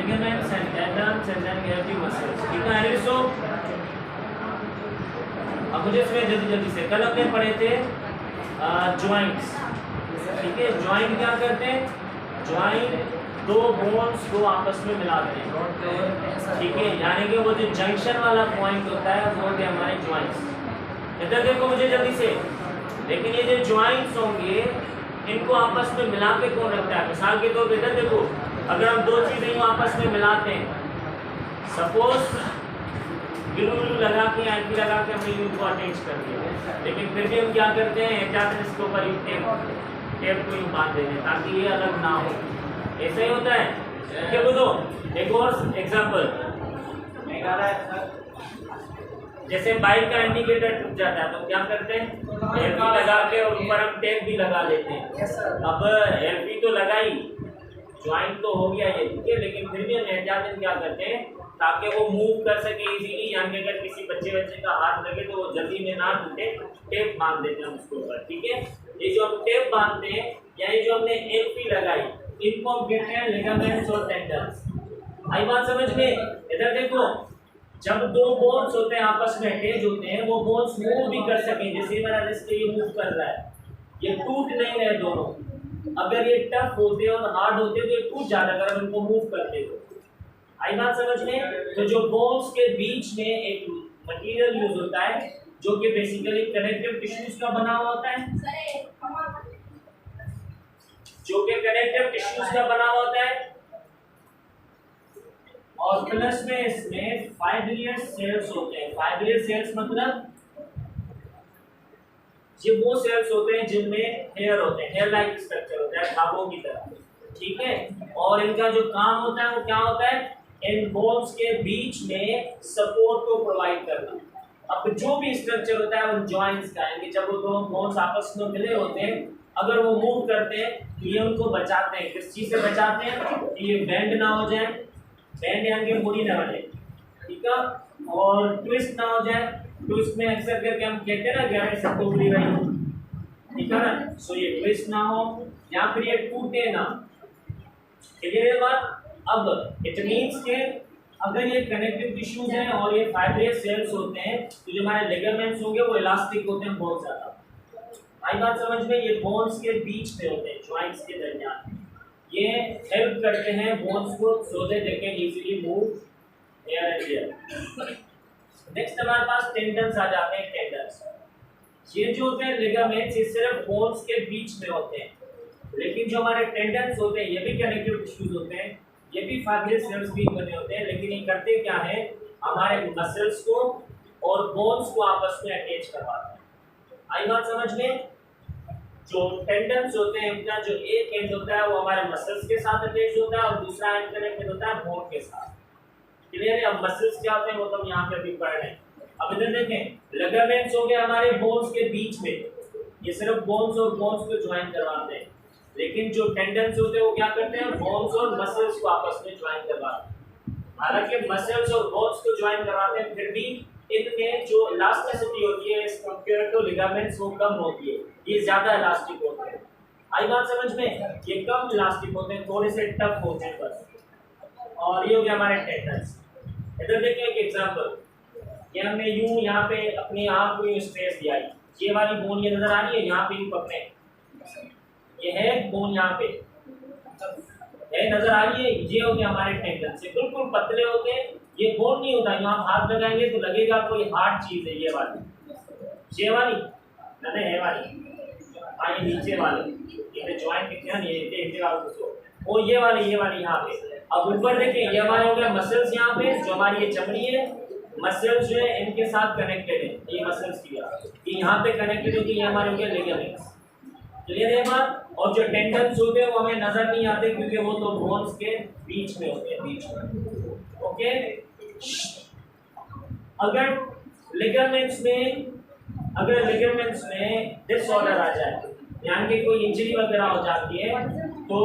ligaments and tendons and then we have the muscles. ठीक है सो अब मुझे इसमें जल्दी से कल हमने पढ़े थे जॉइंट्स। ठीक है, जॉइंट क्या करते हैं? जॉइंट दो बोन्स को आपस में मिलाते हैं। ठीक है, यानी कि वो जो जंक्शन वाला पॉइंट होता है वो होते हैं हमारे जॉइंट्स। इधर देखो मुझे जल्दी से, लेकिन ये जो जॉइंट्स होंगे इनको आपस में मिला के कौन रखता है? मिसाल के तौर पर इधर देखो, अगर हम दो चीजें आपस में मिलाते हैं, सपोज ग्लू लगा के एंटी लगा के हमने इनको अटैच कर दिया, लेकिन फिर भी हम क्या करते हैं, जाते इसके ऊपर टेप को यूं बांध देते हैं ताकि ये अलग ना हो। ऐसा ही होता है क्या? बोलो एक और एग्जांपल, जैसे बाइक का इंडिकेटर टूट जाता है तो क्या करते हैं? एलपी लगा के और ऊपर हम टेप भी लगा लेते हैं। अब एलपी तो लगाई, ज्वाइंट तो हो गया ये, ठीक है, लेकिन फिर भी हम एहतियातन क्या करते हैं ताकि वो मूव कर सके इजीली, यानी अगर किसी बच्चे का हाथ लगे तो वो जल्दी में ना टूटे, टेप बांध देते हैं उसके ऊपर। ठीक है, ये जो हम टेप बांधते हैं या ये जो हमने एलपी लगाई, इनको हम कहते हैं लिगामेंट्स और टेंडन्स। आई बात समझ में? इधर देखो, जब दो बोन्स होते हैं आपस में अटैच होते हैं, वो बोन्स मूव भी कर सकें, जैसे मेरा रिस्ट ये मूव कर रहा है, ये टूट नहीं रहे दोनों। अगर ये टफ होते और हार्ड होते तो ये टूट जाता अगर हम इनको मूव करते तो। आई बात समझ में? तो जो बोन्स के बीच में एक मटेरियल यूज होता है जो कि बेसिकली कनेक्टिव टिश्यूज का बना हुआ होता है, जो कि कनेक्टिव टिश्यूज का बना हुआ होता है, और प्लस में इसमें फाइब्रिलर सेल्स होते हैं। फाइब्रिलर सेल्स मतलब ये वो सेल्स होते हैं जिनमें हेयर होते हैं, हेयर लाइक स्ट्रक्चर होता है धागों की तरह। ठीक है, और इनका जो काम होता है वो क्या होता है? इन बोन्स के बीच में सपोर्ट को प्रोवाइड करना। अब जो भी स्ट्रक्चर होता है उन जॉइंट्स का, यानी जब वो दोनों बोन्स आपस में मिले होते हैं, अगर वो मूव करते हैं तो ये उनको बचाते हैं। किस चीज से बचाते हैं? कि ये बेंड ना हो जाए, बेंड यानी कि मुड़ी ना बने, ठीक है, और ट्विस्ट ना हो जाए। ट्विस्ट में अक्सर करके हम कहते हैं ना गहरे सबको उड़ी रही, ठीक है ना, सो ये ट्विस्ट ना हो या फिर ये टूटे ना। क्लियर है बात? अब इट मींस के अगर ये कनेक्टिव टिश्यूज हैं और ये फाइब्रिलर सेल्स होते हैं तो जो हमारे लिगामेंट्स होंगे वो इलास्टिक होते हैं बहुत ज्यादा। आई बात समझ में? ये बोन्स के बीच में होते हैं, जॉइंट्स के दरमियान, ये हेल्प करते हैं बोन्स को so that they can easily move here and here. Next हमारे पास टेंडन्स आ जाते हैं। टेंडन्स ये जो होते हैं लिगामेंट्स, ये सिर्फ बोन्स के बीच में होते हैं, लेकिन जो हमारे टेंडन्स होते हैं ये भी कनेक्टिव टिश्यूज होते हैं, ये भी फाइब्रिलर सेल्स भी बने होते हैं, लेकिन ये करते क्या है? हमारे मसल्स को और बोन्स को आपस में अटैच करवाते हैं। आई बात समझ में? जो टेंडन्स होते हैं इनका जो एक एंड होता है वो हमारे मसल्स के साथ अटैच होता है और दूसरा एंड कनेक्टेड होता है बोन के साथ। क्लियर है? अब मसल्स क्या होते हैं वो तो हम यहाँ पे भी पढ़ रहे हैं। अब इधर देखें, लिगामेंट्स हो गए हमारे बोन्स के बीच में, ये सिर्फ बोन्स और बोन्स को ज्वाइन करवाते हैं, लेकिन जो टेंडन्स होते हैं वो क्या करते हैं? बोन्स और मसल्स को आपस में ज्वाइन करवाते हैं। हालांकि मसल्स और बोन्स को ज्वाइन करवाते हैं, फिर भी इनमें जो इलास्टिसिटी होती है एज कंपेयर टू लिगामेंट्स वो कम होती है, ये ज्यादा इलास्टिक होते हैं। आई बात समझ में? ये कम इलास्टिक होते हैं, थोड़े से टफ होते हैं बस। और ये हो गया हमारे टेंडन्स। इधर देखिए एक एग्जांपल, ये हमने यूं यहाँ पे अपनी आंख को यूं स्ट्रेस दिया, ये वाली बोन ये नजर आ रही है, यहाँ पे यूं पकड़े, ये है बोन यहाँ पे है, नजर आ रही है, ये हो गया हमारे टेंडन्स। ये बिल्कुल पतले होते हैं, ये बोन नहीं होता, यहाँ हाथ लगाएंगे तो लगेगा कोई हार्ड चीज है। ये वाली नहीं है वाली, ये नीचे वाले, ये ज्वाइंट दिखते हैं, ये नीचे वाले वो ये वाली यहाँ पे। अब ऊपर देखिए, ये हमारे हो गया मसल्स, यहाँ पे जो हमारी ये चमड़ी है, मसल्स जो है इनके साथ कनेक्टेड है, ये मसल्स की ये यहाँ पे कनेक्टेड होती है, ये हमारे हो गया लिगामेंट्स। क्लियर है बात? और जो टेंडन्स होते हैं वो हमें नजर नहीं आते क्योंकि वो तो बोन्स के बीच में होते हैं, बीच में। ओके, अगर लिगामेंट्स में डिसऑर्डर आ जाए, यानी कि कोई इंजरी वगैरह हो जाती है तो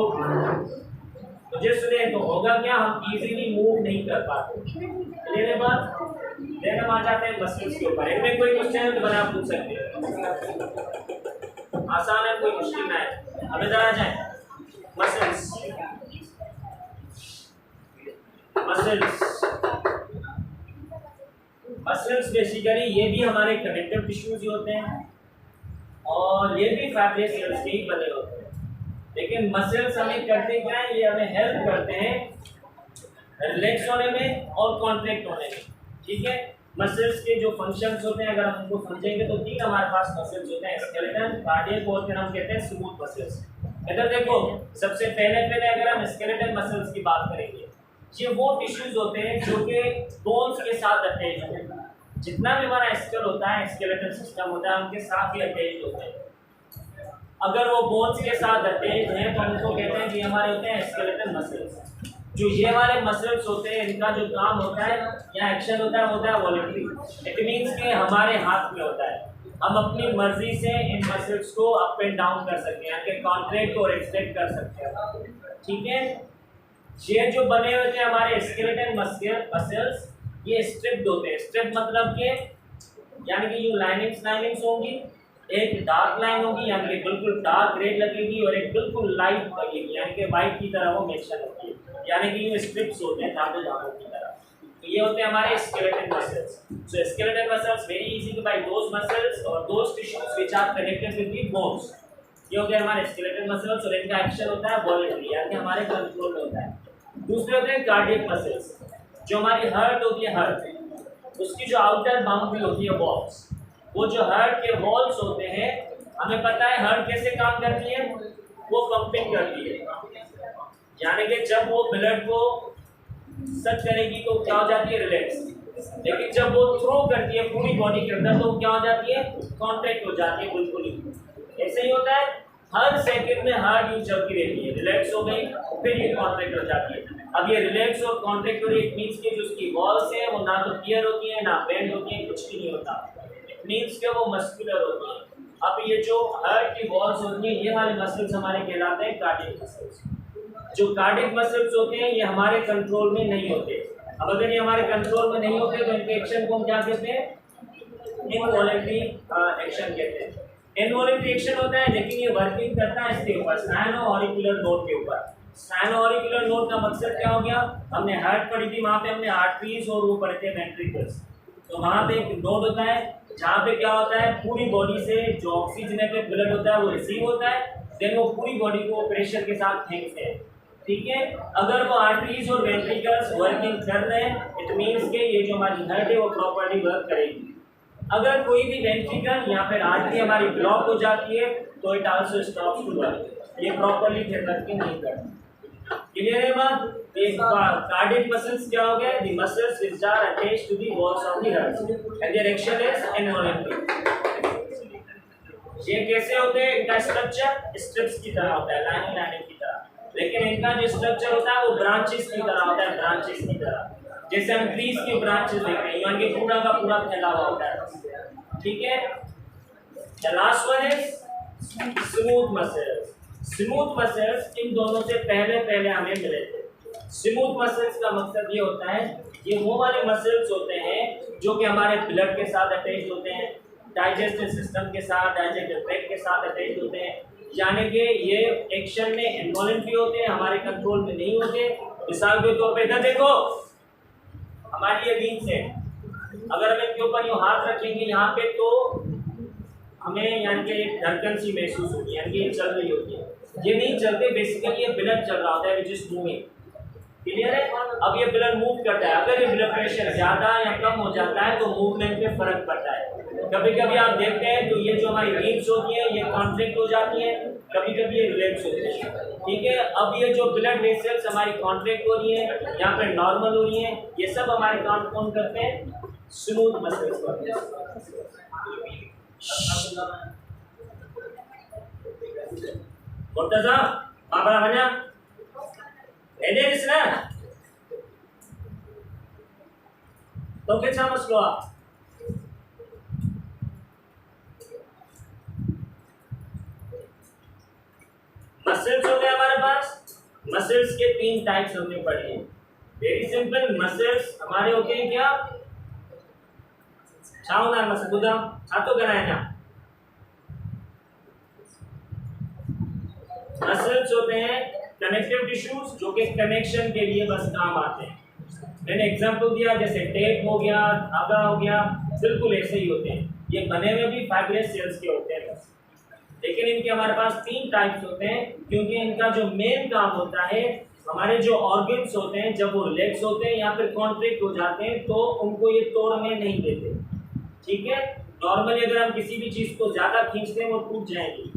मुझे सुने तो होगा क्या? हम इजीली मूव नहीं कर पाते। क्लियर है बात? देन हम आ जाते हैं मसल्स के ऊपर। इनमें कोई क्वेश्चन है तो बना पूछ सकते हैं, आसान है, कोई मुश्किल ना है। अब इधर आ जाए मसल्स। मसल्स। मसल्स बेसिकली ये भी हमारे कनेक्टिव टिश्यूज ही होते हैं और ये भी फैटी सेल्स के ही बने होते हैं, लेकिन मसल्स हमें करते क्या है, ये हमें हेल्प करते हैं रिलैक्स होने में और कॉन्ट्रैक्ट होने में। ठीक है, मसल्स के जो फंक्शंस होते हैं अगर हम उनको समझेंगे तो तीन हमारे पास मसल्स होते हैं, स्केलेटन, कार्डियक और फिर हम कहते हैं स्मूथ मसल्स। इधर देखो, सबसे पहले अगर हम स्केलेटन मसल्स की बात करेंगे, ये वो टिश्यूज होते हैं जो कि बोन्स के साथ अटैच होते हैं। जितना भी हमारा स्केल होता है, स्केलेटन सिस्टम होता है, उनके साथ ही अटैच होते हैं। अगर वो बोन्स के साथ अटैच हैं तो उनको कहते हैं कि हमारे होते हैं स्केलेटन मसल्स। जो ये वाले मसल्स होते हैं, इनका जो काम होता है या एक्शन होता है वॉलंटरी। इट मीन्स कि हमारे हाथ में होता है, हम अपनी मर्जी से इन मसल्स को अप एंड डाउन कर सकते हैं, यानी कॉन्ट्रैक्ट और एक्सटेंड कर सकते हैं। ठीक है, ये जो बने हुए थे हमारे स्केलेटन मसल्स, ये स्ट्रिप्ड होते हैं। स्ट्रिप्ड मतलब कि यानी कि ये लाइनिंग्स होंगी, एक डार्क लाइन होगी यानी कि बिल्कुल डार्क रेड लगेगी और एक बिल्कुल लाइट लगेगी यानी कि वाइट की तरह वो मेंशन होती है, यानी कि ये स्ट्रिप्स होते हैं धागे की तरह। तो ये होते हैं हमारे skeleton muscles. So skeleton muscles very easy to by those muscles और those tissues which are connected with the bones. ये हो गए हमारे स्केलेटन मसल्स और इनका एक्शन होता है वॉलंटरी, यानी हमारे कंट्रोल में होता है। दूसरे होते हैं कार्डियक मसल्स, जो हमारी हार्ट होती है, हार्ट उसकी जो आउटर बाउंड्री होती है वॉल्स, वो जो हार्ट के वॉल्स होते हैं, हमें पता है हार्ट कैसे काम करती है, वो पंपिंग करती है, यानी कि जब वो ब्लड को सच करेगी तो क्या हो जाती है, रिलैक्स। लेकिन जब वो थ्रो करती है पूरी बॉडी के अंदर तो क्या हो जाती है, कॉन्ट्रैक्ट हो जाती है बिल्कुल ही। ऐसे ही होता है, हर सेकंड में हार्ट यूं चलती रहती है, रिलैक्स हो गई फिर ये कॉन्ट्रैक्ट हो जाती है। अब ये रिलैक्स और कॉन्ट्रैक्ट हो रही है, इट मींस कि जो उसकी वॉल्स है वो ना तो टियर होती है ना बेंड होती है, कुछ भी नहीं होता, इट मींस कि वो मस्कुलर होती है। अब ये जो हार्ट की वॉल्स होती है, ये वाले मसल्स हमारे कहलाते हैं कार्डियक मसल्स। जो कार्डियक मसल्स होते हैं ये हमारे कंट्रोल में नहीं होते। अब अगर ये हमारे कंट्रोल में नहीं होते तो इनके एक्शन को हम क्या कहते हैं, इनवॉलंटरी एक्शन कहते हैं। इनवॉलंटरी एक्शन होता है लेकिन ये वर्किंग करता है इसके ऊपर, साइनो-ऑरिकुलर नोड के ऊपर। साइनो-ऑरिकुलर नोड का मकसद क्या हो गया, हमने हार्ट पढ़ी थी, वहाँ पे हमने आर्टरीज और वो पढ़े थे वेंट्रिकल्स। तो वहाँ पे एक नोड होता है जहाँ पे क्या होता है, पूरी बॉडी से जो ऑक्सीजनेटेड ब्लड होता है वो रिसीव होता है, देन वो पूरी बॉडी को प्रेशर के साथ फेंकते हैं। ठीक है, अगर वो आर्टरीज और वेंट्रिकल्स वर्किंग कर रहे हैं इट मींस के ये जो हमारी हार्ट है वो प्रॉपर्ली वर्क करेगी। अगर कोई भी वेंट्रिकल या फिर आर्टरी हमारी ब्लॉक हो जाती है तो it also stops to work, ये प्रॉपर्ली फिर वर्किंग नहीं करती। क्लियर है बात? एक कार्डियक मसल्स क्या हो गए, the muscles which are attached to the walls of the heart and their action is involuntary. ये कैसे होते हैं, इनका स्ट्रक्चर स्ट्रिप्स की तरह होता है, लाइन की तरह, लेकिन इनका जो स्ट्रक्चर होता है वो ब्रांचेस की तरह होता है, ब्रांचेस की तरह, जैसे हम ट्रीज की ब्रांचेस देख रहे हैं, यानी कि पूरा का पूरा फैला हुआ होता है। ठीक है, the last one is smooth muscles. Smooth muscles इन दोनों से पहले हमें मिले थे। स्मूथ मसल्स का मकसद ये होता है, ये वो वाले मसल्स होते हैं जो कि हमारे ब्लड के साथ अटैच होते हैं, डाइजेस्टिव सिस्टम के साथ, डाइजेस्टिव ट्रैक्ट के साथ अटैच होते हैं, यानी कि ये एक्शन में इनवॉलंटरी होते हैं, हमारे कंट्रोल में नहीं होते। मिसाल के तौर पे इधर देखो, हमारी ये रींस है, अगर हम इनके ऊपर यूँ हाथ रखेंगे यहाँ पे तो हमें यानी कि एक धड़कन सी महसूस होती है, यानी कि ये चल रही होती है। ये नहीं चलते, बेसिकली ये ब्लड चल रहा होता है, विच इज मूविंग। क्लियर है? अब ये ब्लड मूव करता है, अगर ये ब्लड प्रेशर ज़्यादा या कम हो जाता है तो मूवमेंट पे फर्क पड़ता है। कभी कभी आप देखते हैं तो ये जो हमारी रीड्स होती है ये कॉन्ट्रैक्ट हो जाती है, कभी कभी ये रिलैक्स होती है। ठीक है, अब ये जो ब्लड वेसल्स हमारी कॉन्ट्रैक्ट हो रही है या फिर नॉर्मल हो रही है, ये सब हमारे काम कौन करते हैं, स्मूथ मसल्स करते हैं। मुर्तजा बाबरा बना एने किसने तो क्या मसलो आप मसल्स हो गए हमारे पास। मसल्स के तीन टाइप्स होते पड़े हैं, वेरी सिंपल। मसल्स हमारे होते हैं क्या, छाव ना मसल बुदा छातो कराए ना। मसल्स होते हैं कनेक्टिव टिश्यूज जो कि कनेक्शन के लिए बस काम आते हैं। मैंने एग्जांपल दिया जैसे टेप हो गया, धागा हो गया, बिल्कुल ऐसे ही होते हैं। ये बने हुए भी फाइब्रस सेल्स के होते हैं बस। लेकिन इनके हमारे पास 3 टाइप्स होते हैं, क्योंकि इनका जो मेन काम होता है, हमारे जो ऑर्गन्स होते हैं जब वो रिलैक्स होते हैं या फिर कॉन्ट्रैक्ट हो जाते हैं तो उनको ये तोड़ने नहीं देते। ठीक है, नॉर्मली अगर हम किसी भी चीज़ को ज़्यादा खींचते हैं वो टूट जाएगी,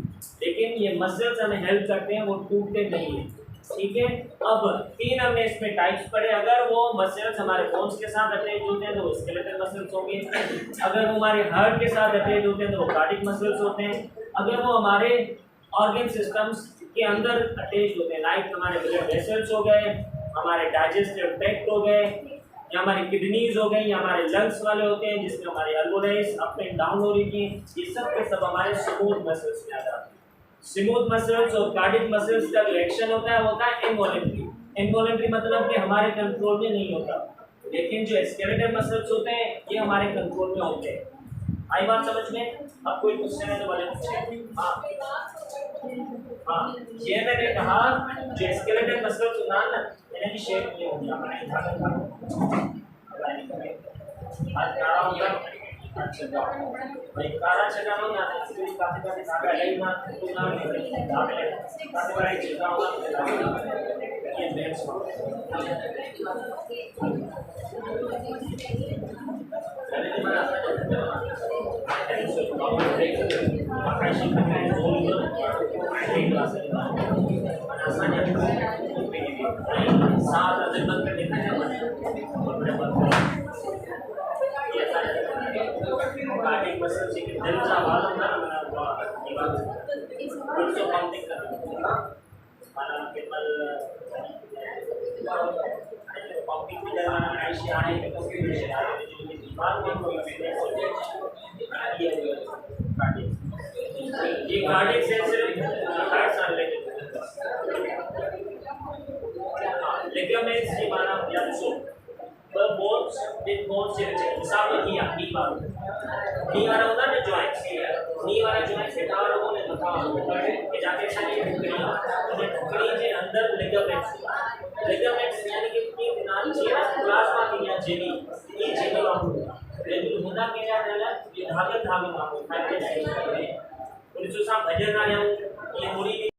लेकिन ये मसल्स हमें हेल्प करते हैं, वो टूटते नहीं है। ठीक है, अब 3 हमने इसमें टाइप्स पढ़े। अगर वो मसल्स हमारे बोन्स के साथ अटैच होते हैं तो वो स्केलेटल मसल्स होंगे, अगर वो हमारे हार्ट के साथ अटैच होते हैं तो वो कार्डिक मसल्स होते हैं, अगर वो हमारे ऑर्गन सिस्टम्स के अंदर अटैच होते हैं लाइक हमारे ब्लड वेसल्स हो गए, हमारे डाइजेस्टिव ट्रैक्ट हो गए, या हमारी किडनीज हो गई, या हमारे लंग्स वाले होते हैं जिसमें हमारी अल्वोलाइज अप एंड डाउन हो रही थी, ये सब के सब हमारे स्मूथ मसल्स में आ जाते हैं। स्मूथ मसल्स और कार्डिक मसल्स का जो एक्शन होता है वो होता है इनवॉलंटरी। इनवॉलंटरी मतलब कि हमारे कंट्रोल में नहीं होता, लेकिन जो स्केलेटल मसल्स होते हैं ये हमारे कंट्रोल में होते हैं। आई बात समझ में? अब कोई क्वेश्चन है तो वाले पूछे। हाँ, ये मैंने कहा जो स्केलेटल मसल्स होता है ना, यानी कि शेप ये हो गया आज खड़ा होगा। अच्छा भाई कारा चला हो ना, इसलिए काफी धागा नहीं ना, तो ना धागे काफी बड़ी चीज होगा ये बेस कार्डिक मसल से दिल का आवाज होता है ना, ये बात तो काउंटिंग करना माना केवल काउंटिंग में लगाना ऐसे आने के तो फिर से आने जो दिमाग में कोई ये कार्डिक सेल सिर्फ हार्ट से रिलेटेड लिगामेंट्स ये माना या सो पर बोन्स विद बोन्स से रिलेटेड साफ किया नी बात नी वाला होता है ना जॉइंट्स, नी वाला जॉइंट से कवर होने लगा ये जाके सारी टुकड़ी के अंदर लिगामेंट्स यानी कि तीन नाम चेहरा प्लाज्मा की या जेली, ये जेली होगा, लेकिन होता क्या है ना, ये धागे धागे नाम होता है। पुलिस साहब भजन आया ये मुड़ी